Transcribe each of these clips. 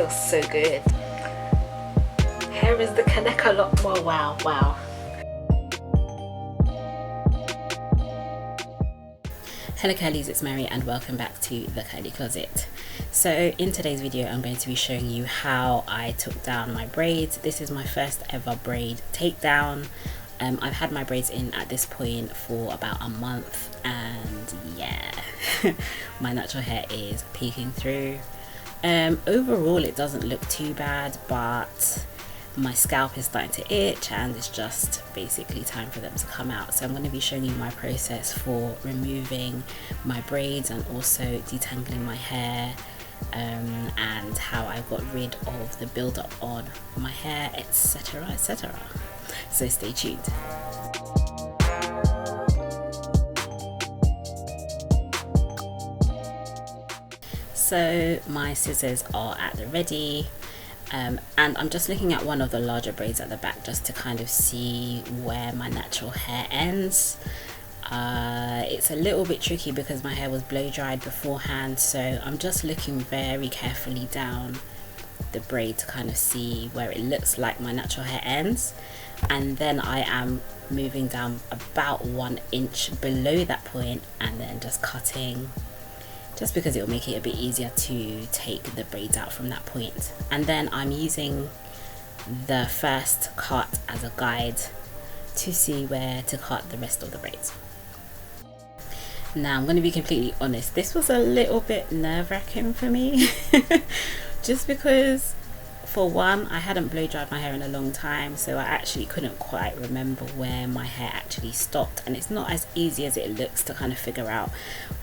feels so good. Here is the connect a lot more. Wow, wow. Hello curlies, it's Mary and welcome back to the Curly Closet. So in today's video I'm going to be showing you how I took down my braids. This is my first ever braid takedown. I've had my braids in at this point for about a month and yeah, my natural hair is peeking through. Overall it doesn't look too bad, but my scalp is starting to itch and it's just basically time for them to come out. So I'm going to be showing you my process for removing my braids and also detangling my hair, and how I got rid of the buildup on my hair, etc, etc. So stay tuned. So my scissors are at the ready. And I'm just looking at one of the larger braids at the back just to kind of see where my natural hair ends. It's a little bit tricky because my hair was blow dried beforehand, so I'm just looking very carefully down the braid to kind of see where it looks like my natural hair ends, and then I am moving down about 1 inch below that point and then just cutting, just because it will make it a bit easier to take the braids out from that point. And then I'm using the first cut as a guide to see where to cut the rest of the braids. Now I'm going to be completely honest, this was a little bit nerve-wracking for me just because, for one, I hadn't blow dried my hair in a long time, so I actually couldn't quite remember where my hair actually stopped, and it's not as easy as it looks to kind of figure out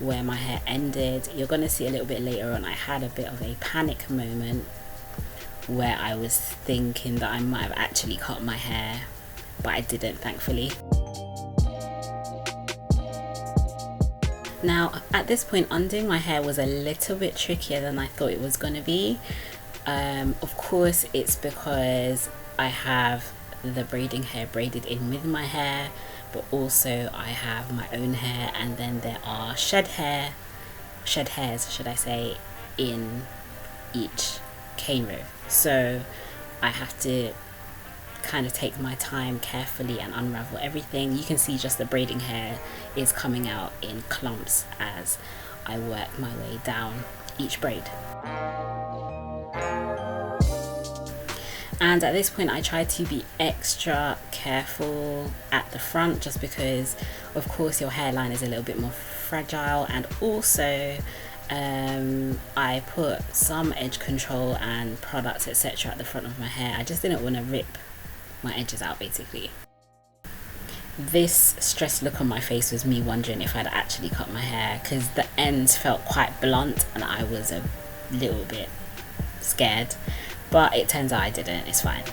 where my hair ended. You're going to see a little bit later on I had a bit of a panic moment where I was thinking that I might have actually cut my hair, but I didn't, thankfully. Now at this point, undoing my hair was a little bit trickier than I thought it was going to be. Of course it's because I have the braiding hair braided in with my hair, but also I have my own hair, and then there are shed hairs should I say, in each cane row. So I have to kind of take my time carefully and unravel everything. You can see just the braiding hair is coming out in clumps as I work my way down each braid. And at this point I try to be extra careful at the front, just because of course your hairline is a little bit more fragile, and also I put some edge control and products etc at the front of my hair. I just didn't want to rip my edges out basically. This stressed look on my face was me wondering if I'd actually cut my hair, because the ends felt quite blunt and I was a little bit scared, but it turns out I didn't. It's fine.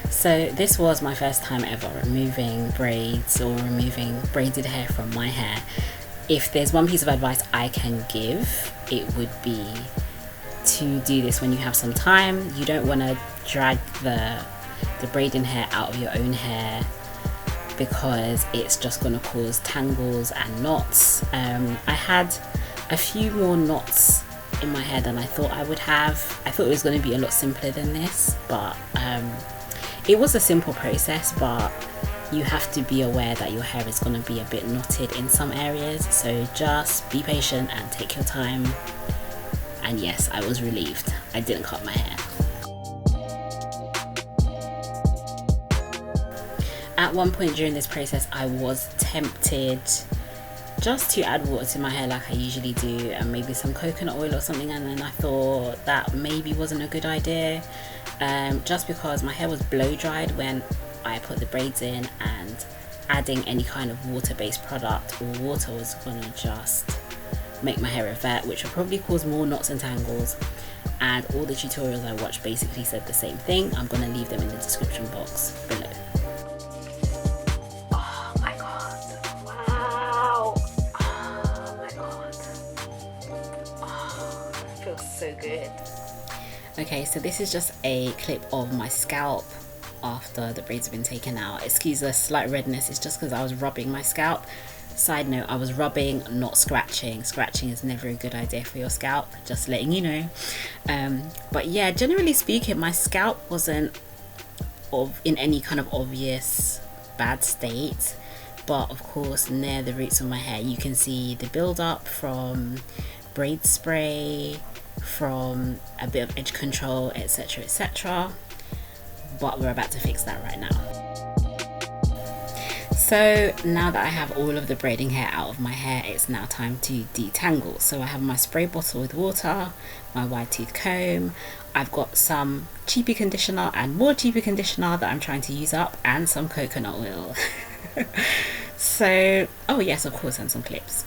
So this was my first time ever removing braids or removing braided hair from my hair. If there's one piece of advice I can give, it would be to do this when you have some time. You don't want to drag the braiding hair out of your own hair, because it's just going to cause tangles and knots. I had a few more knots in my hair than I thought I would have. I thought it was going to be a lot simpler than this, but it was a simple process, but you have to be aware that your hair is going to be a bit knotted in some areas, so just be patient and take your time. And yes, I was relieved I didn't cut my hair. At one point during this process I was tempted just to add water to my hair like I usually do, and maybe some coconut oil or something, and then I thought that maybe wasn't a good idea, just because my hair was blow dried when I put the braids in, and adding any kind of water-based product or water was gonna just make my hair revert, which will probably cause more knots and tangles. And all the tutorials I watched basically said the same thing. I'm gonna leave them in the description box below. Oh my god, wow, oh my god, oh, it feels so good. Okay, so this is just a clip of my scalp after the braids have been taken out. Excuse the slight redness, it's just because I was rubbing my scalp. Side note, I was rubbing, not scratching. Scratching is never a good idea for your scalp, just letting you know. But yeah, generally speaking, my scalp wasn't in any kind of obvious bad state, but of course near the roots of my hair you can see the build up from braid spray, from a bit of edge control, etc, etc. But we're about to fix that right now. So now that I have all of the braiding hair out of my hair, it's now time to detangle. So I have my spray bottle with water, my wide tooth comb, I've got some cheapy conditioner and more cheapy conditioner that I'm trying to use up, and some coconut oil. So, oh yes, of course, and some clips.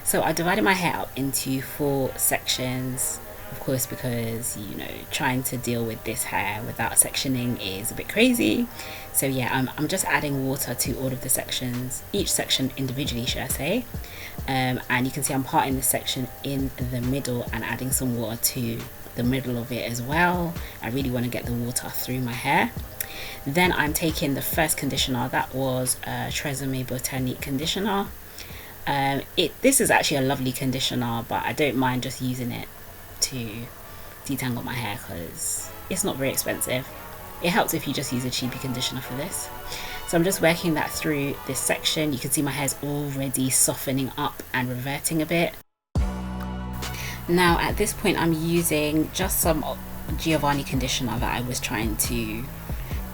So I divided my hair up into 4 sections, of course, because, you know, trying to deal with this hair without sectioning is a bit crazy. So yeah, I'm just adding water to all of the sections, each section individually, should I say. And you can see I'm parting this section in the middle and adding some water to the middle of it as well. I really want to get the water through my hair. Then I'm taking the first conditioner, that was Tresemme Botanique conditioner. This is actually a lovely conditioner, but I don't mind just using it to detangle my hair because it's not very expensive. It helps if you just use a cheapy conditioner for this. So I'm just working that through this section. You can see my hair's already softening up and reverting a bit. Now at this point I'm using just some Giovanni conditioner that I was trying to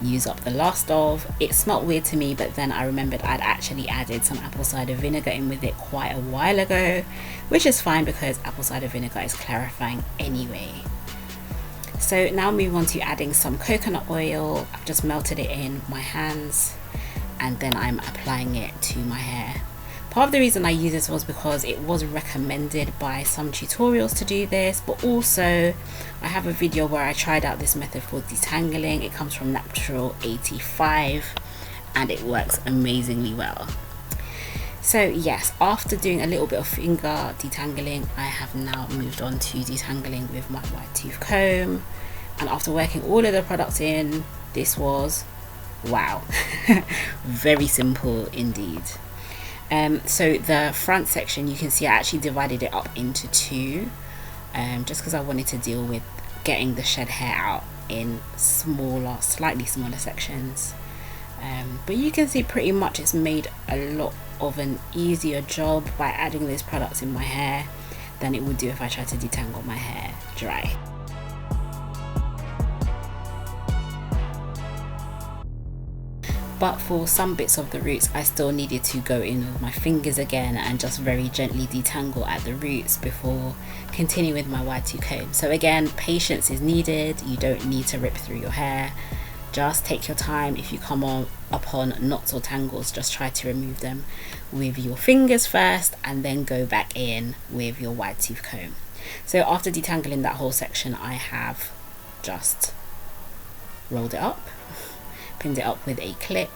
use up the last of. It smelled weird to me, but then I remembered I'd actually added some apple cider vinegar in with it quite a while ago, which is fine because apple cider vinegar is clarifying anyway. So now move on to adding some coconut oil. I've just melted it in my hands and then I'm applying it to my hair. Part of the reason I use this was because it was recommended by some tutorials to do this, but also I have a video where I tried out this method for detangling. It comes from Natural 85 and it works amazingly well. So yes, after doing a little bit of finger detangling, I have now moved on to detangling with my wide tooth comb. And after working all of the products in, this was, wow, very simple indeed. So the front section, you can see I actually divided it up into 2, just because I wanted to deal with getting the shed hair out in smaller, slightly smaller sections. But you can see pretty much it's made a lot of an easier job by adding those products in my hair than it would do if I tried to detangle my hair dry. But for some bits of the roots I still needed to go in with my fingers again and just very gently detangle at the roots before continuing with my wide tooth comb. So again, patience is needed. You don't need to rip through your hair. Just take your time. If you come upon knots or tangles, just try to remove them with your fingers first and then go back in with your wide tooth comb. So after detangling that whole section, I have just rolled it up, pinned it up with a clip,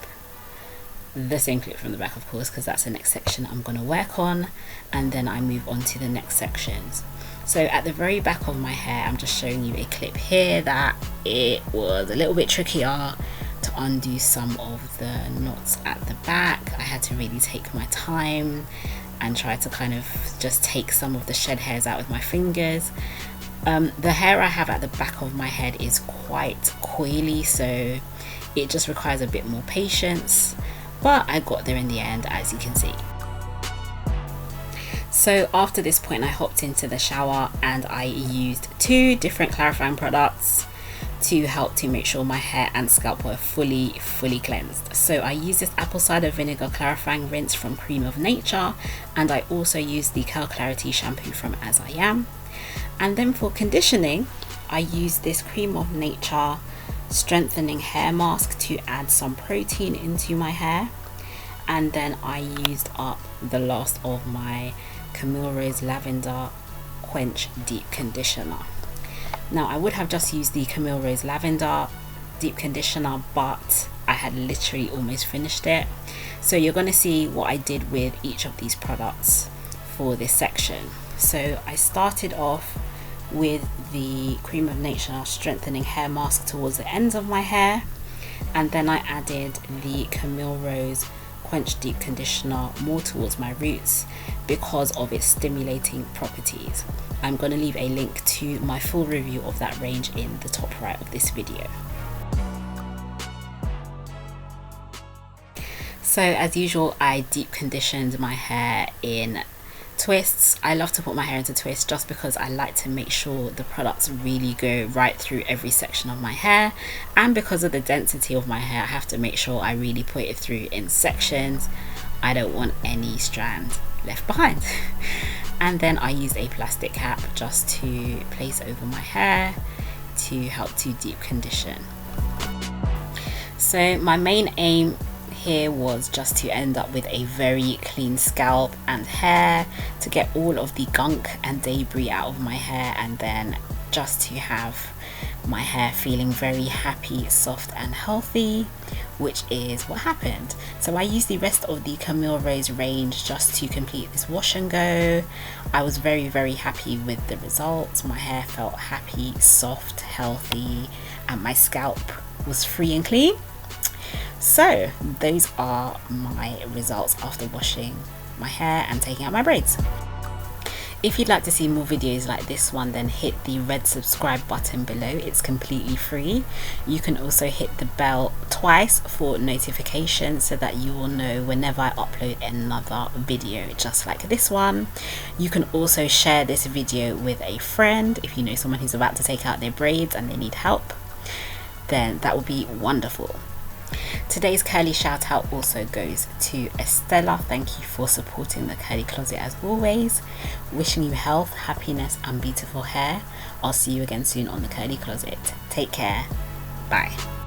the same clip from the back of course, because that's the next section I'm going to work on, and then I move on to the next sections. So at the very back of my hair, I'm just showing you a clip here that it was a little bit trickier to undo some of the knots at the back. I had to really take my time and try to kind of just take some of the shed hairs out with my fingers. The hair I have at the back of my head is quite coily, so it just requires a bit more patience, but I got there in the end, as you can see. So after this point I hopped into the shower and I used 2 different clarifying products to help to make sure my hair and scalp were fully cleansed. So I used this apple cider vinegar clarifying rinse from Cream of Nature, and I also used the Curl Clarity shampoo from As I Am. And then for conditioning, I used this Cream of Nature strengthening hair mask to add some protein into my hair, and then I used up the last of my Camille Rose Lavender Quench Deep Conditioner. Now I would have just used the Camille Rose Lavender Deep Conditioner, but I had literally almost finished it. So you're going to see what I did with each of these products for this section. So I started off with the Cream of Nature strengthening hair mask towards the ends of my hair, and then I added the Camille Rose quench deep conditioner more towards my roots because of its stimulating properties. I'm going to leave a link to my full review of that range in the top right of this video. So as usual, I deep conditioned my hair in twists. I love to put my hair into twists just because I like to make sure the products really go right through every section of my hair, and because of the density of my hair I have to make sure I really put it through in sections. I don't want any strand left behind. And then I use a plastic cap just to place over my hair to help to deep condition. So my main aim here was just to end up with a very clean scalp and hair, to get all of the gunk and debris out of my hair, and then just to have my hair feeling very happy, soft and healthy, which is what happened. So I used the rest of the Camille Rose range just to complete this wash and go. I was very happy with the results. My hair felt happy, soft, healthy, and my scalp was free and clean. So those are my results after washing my hair and taking out my braids. If you'd like to see more videos like this one, then hit the red subscribe button below. It's completely free. You can also hit the bell twice for notifications so that you will know whenever I upload another video just like this one. You can also share this video with a friend. If you know someone who's about to take out their braids and they need help, then that would be wonderful. Today's curly shout out also goes to Estella. Thank you for supporting the curly closet as always. Wishing you health, happiness and beautiful hair. I'll see you again soon on the curly closet. Take care. Bye.